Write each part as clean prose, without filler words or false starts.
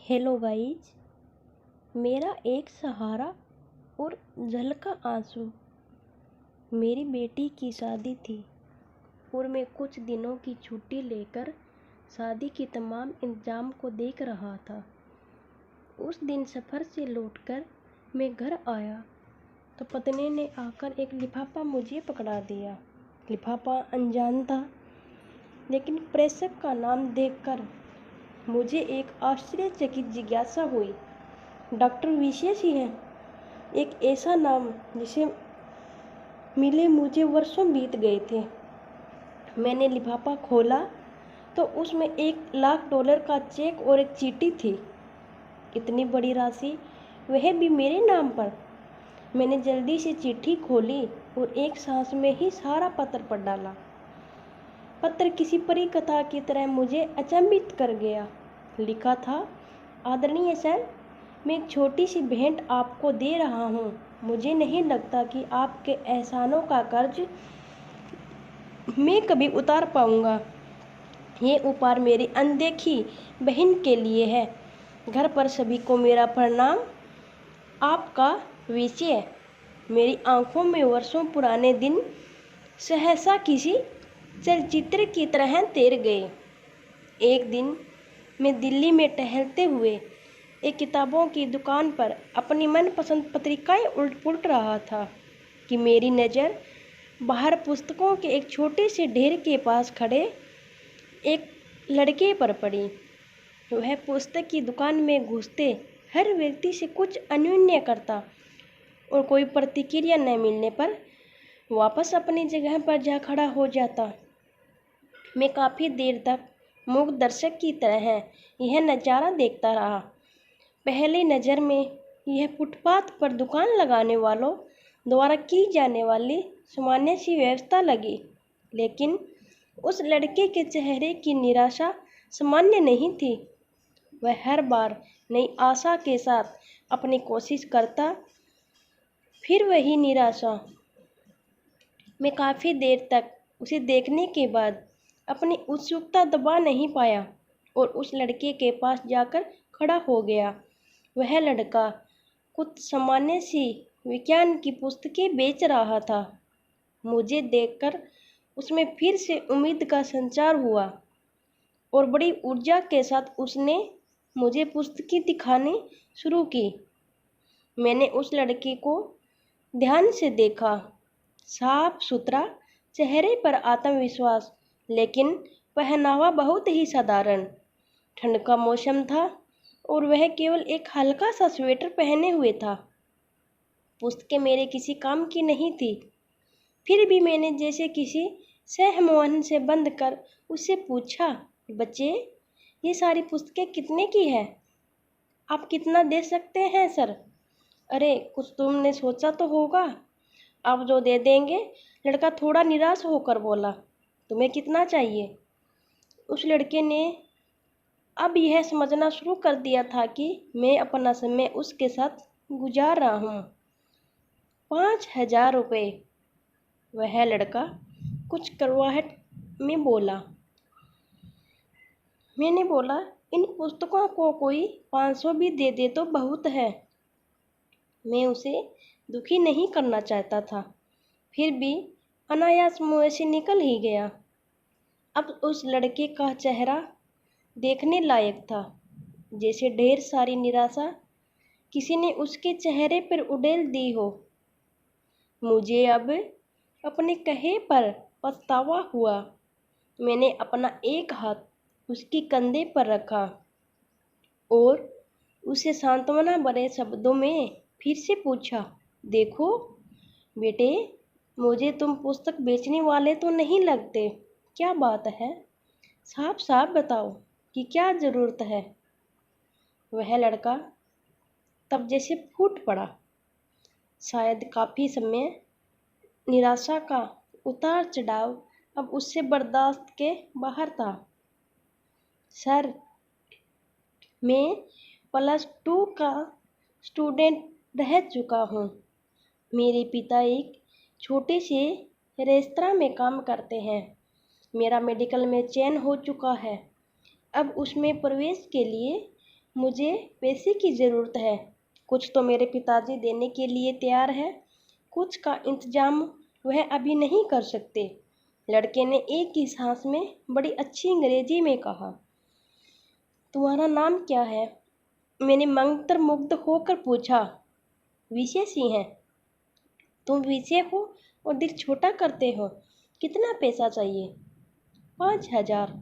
Hello guys. मेरा एक सहारा और झलका आंसू। मेरी बेटी की शादी थी और मैं कुछ दिनों की छुट्टी लेकर शादी की तमाम इंतजाम को देख रहा था। उस दिन सफ़र से लौटकर मैं घर आया तो पत्नी ने आकर एक लिफाफा मुझे पकड़ा दिया। लिफाफा अनजान था, लेकिन प्रेषक का नाम देखकर मुझे एक आश्चर्यचकित जिज्ञासा हुई। डॉक्टर विशेष ही हैं, एक ऐसा नाम जिसे मिले मुझे वर्षों बीत गए थे। मैंने लिफाफा खोला तो उसमें $1,00,000 का चेक और एक चीटी थी। इतनी बड़ी राशि, वह भी मेरे नाम पर। मैंने जल्दी से चिट्ठी खोली और एक सांस में ही सारा पत्र पढ़ डाला। पत्र किसी परी कथा की तरह मुझे अचंभित कर गया। लिखा था, आदरणीय सर, मैं एक छोटी सी भेंट आपको दे रहा हूँ। मुझे नहीं लगता कि आपके एहसानों का कर्ज मैं कभी उतार पाऊँगा। ये उपहार मेरी अनदेखी बहन के लिए है। घर पर सभी को मेरा प्रणाम। आपका विषय। मेरी आंखों में वर्षों पुराने दिन सहसा किसी चलचित्र की तरह तैर गए। एक दिन मैं दिल्ली में टहलते हुए एक किताबों की दुकान पर अपनी मनपसंद पत्रिकाएं उलट रहा था कि मेरी नज़र बाहर पुस्तकों के एक छोटे से ढेर के पास खड़े एक लड़के पर पड़ी। वह पुस्तक की दुकान में घुसते हर व्यक्ति से कुछ अन्योन्य करता और कोई प्रतिक्रिया न मिलने पर वापस अपनी जगह पर जा खड़ा हो जाता। मैं काफ़ी देर तक मूक दर्शक की तरह यह नज़ारा देखता रहा। पहली नज़र में यह फुटपाथ पर दुकान लगाने वालों द्वारा की जाने वाली सामान्य सी व्यवस्था लगी, लेकिन उस लड़के के चेहरे की निराशा सामान्य नहीं थी। वह हर बार नई आशा के साथ अपनी कोशिश करता, फिर वही निराशा। मैं काफ़ी देर तक उसे देखने के बाद अपनी उत्सुकता दबा नहीं पाया और उस लड़के के पास जाकर खड़ा हो गया। वह लड़का कुछ सामान्य सी विज्ञान की पुस्तकें बेच रहा था। मुझे देखकर उसमें फिर से उम्मीद का संचार हुआ और बड़ी ऊर्जा के साथ उसने मुझे पुस्तकें दिखानी शुरू की। मैंने उस लड़के को ध्यान से देखा। साफ सुथरा, चेहरे पर आत्मविश्वास, लेकिन पहनावा बहुत ही साधारण। ठंड का मौसम था और वह केवल एक हल्का सा स्वेटर पहने हुए था। पुस्तकें मेरे किसी काम की नहीं थी, फिर भी मैंने जैसे किसी सहमोहन से बंद कर उससे पूछा, बच्चे, ये सारी पुस्तकें कितने की है? आप कितना दे सकते हैं सर? अरे, कुछ तुमने सोचा तो होगा। आप जो दे देंगे। लड़का थोड़ा निराश होकर बोला। तुम्हें कितना चाहिए? उस लड़के ने अब यह समझना शुरू कर दिया था कि मैं अपना समय उसके साथ गुजार रहा हूँ। 5,000 रुपये। वह लड़का कुछ कड़वाहट में बोला। मैंने बोला, इन पुस्तकों को कोई 500 भी दे दे तो बहुत है। मैं उसे दुखी नहीं करना चाहता था, फिर भी अनायास मुँह से निकल ही गया। अब उस लड़के का चेहरा देखने लायक था, जैसे ढेर सारी निराशा किसी ने उसके चेहरे पर उड़ेल दी हो। मुझे अब अपने कहे पर पछतावा हुआ। मैंने अपना एक हाथ उसके कंधे पर रखा और उसे सांत्वना भरे शब्दों में फिर से पूछा, देखो बेटे, मुझे तुम पुस्तक बेचने वाले तो नहीं लगते। क्या बात है? साफ साफ बताओ कि क्या ज़रूरत है? वह लड़का तब जैसे फूट पड़ा। शायद काफ़ी समय निराशा का उतार चढ़ाव अब उससे बर्दाश्त के बाहर था। सर, मैं +2 का स्टूडेंट रह चुका हूँ। मेरे पिता एक छोटे से रेस्तरां में काम करते हैं। मेरा मेडिकल में चयन हो चुका है। अब उसमें प्रवेश के लिए मुझे पैसे की ज़रूरत है। कुछ तो मेरे पिताजी देने के लिए तैयार है, कुछ का इंतजाम वह अभी नहीं कर सकते। लड़के ने एक ही सांस में बड़ी अच्छी अंग्रेजी में कहा, तुम्हारा नाम क्या है? मैंने मंत्रमुग्ध होकर पूछा। विषय सिंह है। तुम विषय हो और दिल छोटा करते हो। कितना पैसा चाहिए? 5,000।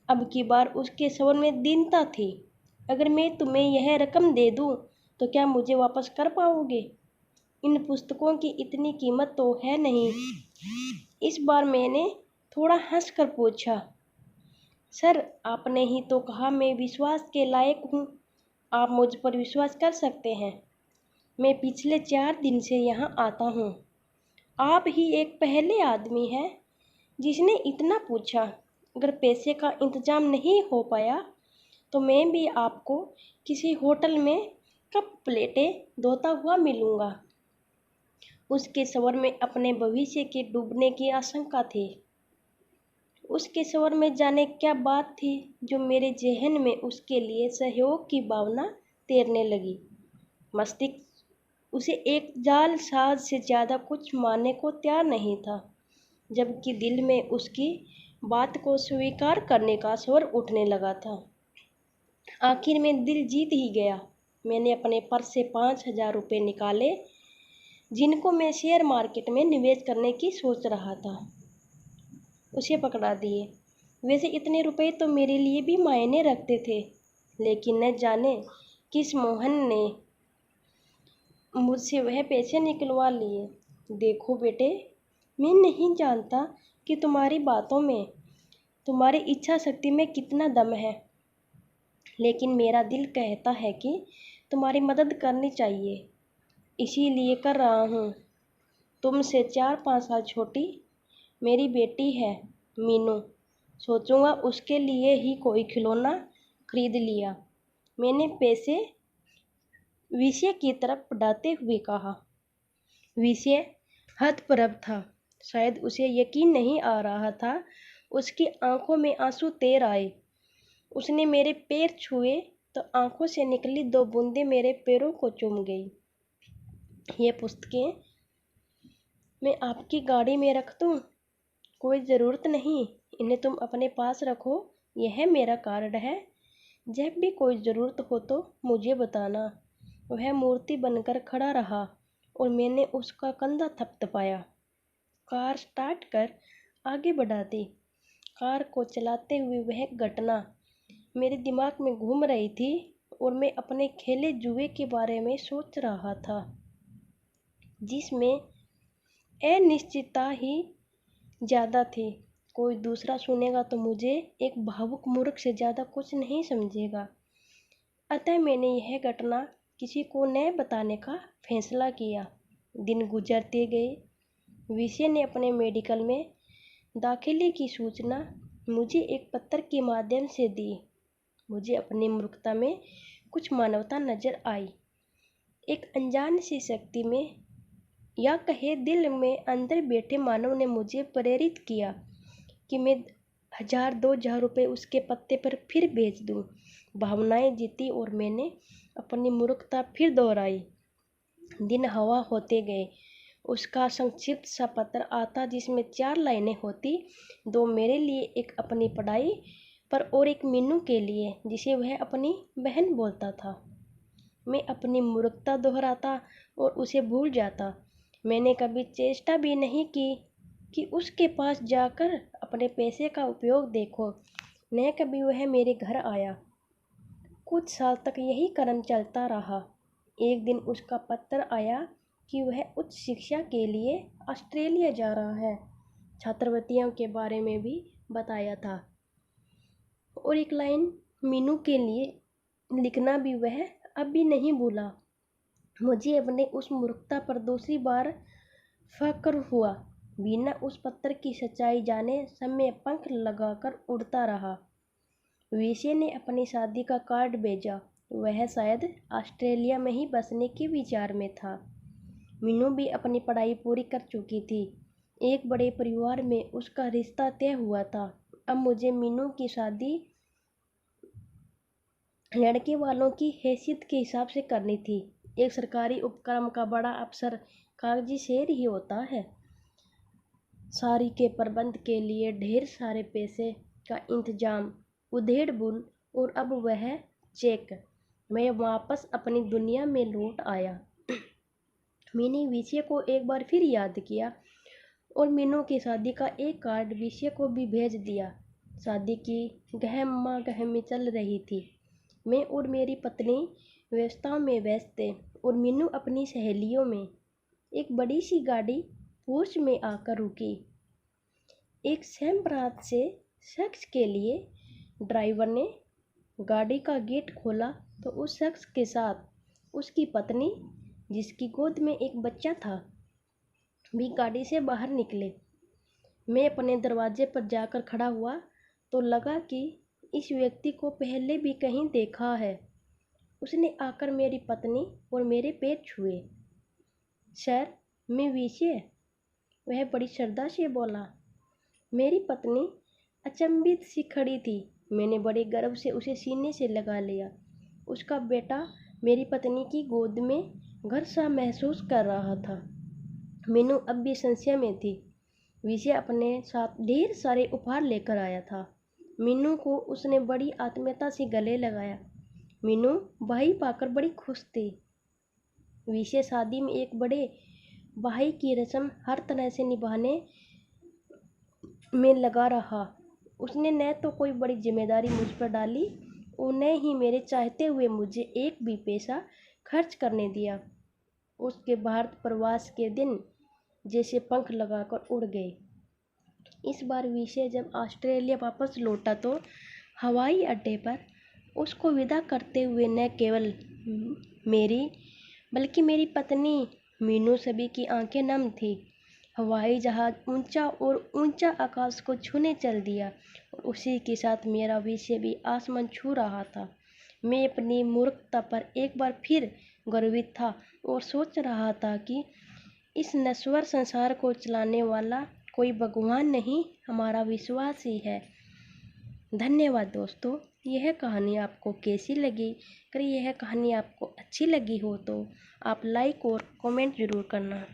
अब की बार उसके स्वर में दीनता थी। अगर मैं तुम्हें यह रकम दे दूं तो क्या मुझे वापस कर पाओगे? इन पुस्तकों की इतनी कीमत तो है नहीं। इस बार मैंने थोड़ा हंसकर पूछा, सर आपने ही तो कहा मैं विश्वास के लायक हूँ। आप मुझ पर विश्वास कर सकते हैं। मैं पिछले 4 दिन से यहाँ आता हूँ। आप ही एक पहले आदमी हैं जिसने इतना पूछा। अगर पैसे का इंतजाम नहीं हो पाया तो मैं भी आपको किसी होटल में कप प्लेटें धोता हुआ मिलूँगा। उसके स्वर में अपने भविष्य के डूबने की आशंका थी। उसके स्वर में जाने क्या बात थी जो मेरे ज़हन में उसके लिए सहयोग की भावना तैरने लगी। मस्तिष्क उसे एक जालसाज से ज़्यादा कुछ मानने को तैयार नहीं था, जबकि दिल में उसकी बात को स्वीकार करने का स्वर उठने लगा था। आखिर में दिल जीत ही गया। मैंने अपने पर्स से 5,000 रुपये निकाले, जिनको मैं शेयर मार्केट में निवेश करने की सोच रहा था, उसे पकड़ा दिए। वैसे इतने रुपए तो मेरे लिए भी मायने रखते थे, लेकिन न जाने किस मोहन ने मुझसे वह पैसे निकलवा लिए। देखो बेटे, मैं नहीं जानता कि तुम्हारी बातों में, तुम्हारी इच्छा शक्ति में कितना दम है, लेकिन मेरा दिल कहता है कि तुम्हारी मदद करनी चाहिए, इसीलिए कर रहा हूँ। तुमसे 4-5 साल छोटी मेरी बेटी है मीनू। सोचूंगा उसके लिए ही कोई खिलौना खरीद लिया। मैंने पैसे विषय की तरफ बढ़ाते हुए कहा। विषय हतप्रभ था। शायद उसे यकीन नहीं आ रहा था। उसकी आंखों में आंसू तैर आए। उसने मेरे पैर छुए तो आंखों से निकली 2 बूंदें मेरे पैरों को चूम गई। ये पुस्तकें मैं आपकी गाड़ी में रख दूं? कोई ज़रूरत नहीं, इन्हें तुम अपने पास रखो। यह मेरा कार्ड है। जब भी कोई ज़रूरत हो तो मुझे बताना। वह मूर्ति बनकर खड़ा रहा और मैंने उसका कंधा थपथपाया। कार स्टार्ट कर आगे बढ़ा दी। कार को चलाते हुए वह घटना मेरे दिमाग में घूम रही थी और मैं अपने खेले जुए के बारे में सोच रहा था, जिसमें अनिश्चितता ही ज़्यादा थी। कोई दूसरा सुनेगा तो मुझे एक भावुक मूर्ख से ज़्यादा कुछ नहीं समझेगा। अतः मैंने यह घटना किसी को न बताने का फैसला किया। दिन गुजरते गए। विषय ने अपने मेडिकल में दाखिले की सूचना मुझे एक पत्र के माध्यम से दी। मुझे अपनी मूर्खता में कुछ मानवता नजर आई। एक अनजान सी शक्ति में, या कहे दिल में अंदर बैठे मानव ने मुझे प्रेरित किया कि मैं 1,000-2,000 रुपये उसके पत्ते पर फिर भेज दूं। भावनाएं जीती और मैंने अपनी मूर्खता फिर दोहराई। दिन हवा होते गए। उसका संक्षिप्त सा पत्र आता जिसमें 4 लाइनें होती, 2 मेरे लिए, एक अपनी पढ़ाई पर और एक मीनू के लिए, जिसे वह अपनी बहन बोलता था। मैं अपनी मूर्खता दोहराता और उसे भूल जाता। मैंने कभी चेष्टा भी नहीं की कि उसके पास जाकर अपने पैसे का उपयोग देखो। न कभी वह मेरे घर आया। कुछ साल तक यही क्रम चलता रहा। एक दिन उसका पत्र आया कि वह उच्च शिक्षा के लिए ऑस्ट्रेलिया जा रहा है। छात्रवृत्तियों के बारे में भी बताया था और एक लाइन मीनू के लिए लिखना भी वह अब भी नहीं भूला। मुझे अपने उस मूर्खता पर दूसरी बार फक्र हुआ। बिना उस पत्र की सच्चाई जाने समय पंख लगाकर उड़ता रहा। विषय ने अपनी शादी का कार्ड भेजा। वह शायद ऑस्ट्रेलिया में ही बसने के विचार में था। मीनू भी अपनी पढ़ाई पूरी कर चुकी थी। एक बड़े परिवार में उसका रिश्ता तय हुआ था। अब मुझे मीनू की शादी लड़के वालों की हैसियत के हिसाब से करनी थी। एक सरकारी उपक्रम का बड़ा अफसर कागजी शेर ही होता है। सारी के प्रबंध के लिए ढेर सारे पैसे का इंतजाम, उधेड़-बुन, और अब वह चेक। मैं वापस अपनी दुनिया में लौट आया। मैंने विषय को एक बार फिर याद किया और मीनू की शादी का एक कार्ड विषय को भी भेज दिया। शादी की गहमा-गहमी चल रही थी। मैं और मेरी पत्नी व्यवस्थाओं में व्यस्त थे और मीनू अपनी सहेलियों में। एक बड़ी सी गाड़ी पोर्च में आकर रुकी। एक सैमरात से शख्स के लिए ड्राइवर ने गाड़ी का गेट खोला तो उस शख्स के साथ उसकी पत्नी, जिसकी गोद में एक बच्चा था, भी गाड़ी से बाहर निकले। मैं अपने दरवाजे पर जाकर खड़ा हुआ तो लगा कि इस व्यक्ति को पहले भी कहीं देखा है। उसने आकर मेरी पत्नी और मेरे पैर छुए। सर, मैं विषय, वह बड़ी श्रद्धा से बोला। मेरी पत्नी अचंभित सी खड़ी थी। मैंने बड़े गर्व से उसे सीने से लगा लिया। उसका बेटा मेरी पत्नी की गोद में घर सा महसूस कर रहा था। मीनू अब भी संशय में थी। विषय अपने साथ ढेर सारे उपहार लेकर आया था। मीनू को उसने बड़ी आत्मीयता से गले लगाया। मीनू भाई पाकर बड़ी खुश थी। विषय शादी में एक बड़े भाई की रस्म हर तरह से निभाने में लगा रहा। उसने न तो कोई बड़ी जिम्मेदारी मुझ पर डाली और न ही मेरे चाहते हुए मुझे एक भी पैसा खर्च करने दिया। उसके भारत प्रवास के दिन जैसे पंख लगाकर उड़ गए। इस बार विषय जब ऑस्ट्रेलिया वापस लौटा तो हवाई अड्डे पर उसको विदा करते हुए न केवल मेरी बल्कि मेरी पत्नी मीनू सभी की आंखें नम थी। हवाई जहाज ऊंचा और ऊंचा आकाश को छूने चल दिया और उसी के साथ मेरा विषय भी आसमान छू रहा था। मैं अपनी मूर्खता पर एक बार फिर गर्वित था और सोच रहा था कि इस नश्वर संसार को चलाने वाला कोई भगवान नहीं, हमारा विश्वास ही है। धन्यवाद दोस्तों। यह कहानी आपको कैसी लगी? अगर यह कहानी आपको अच्छी लगी हो तो आप लाइक और कमेंट ज़रूर करना।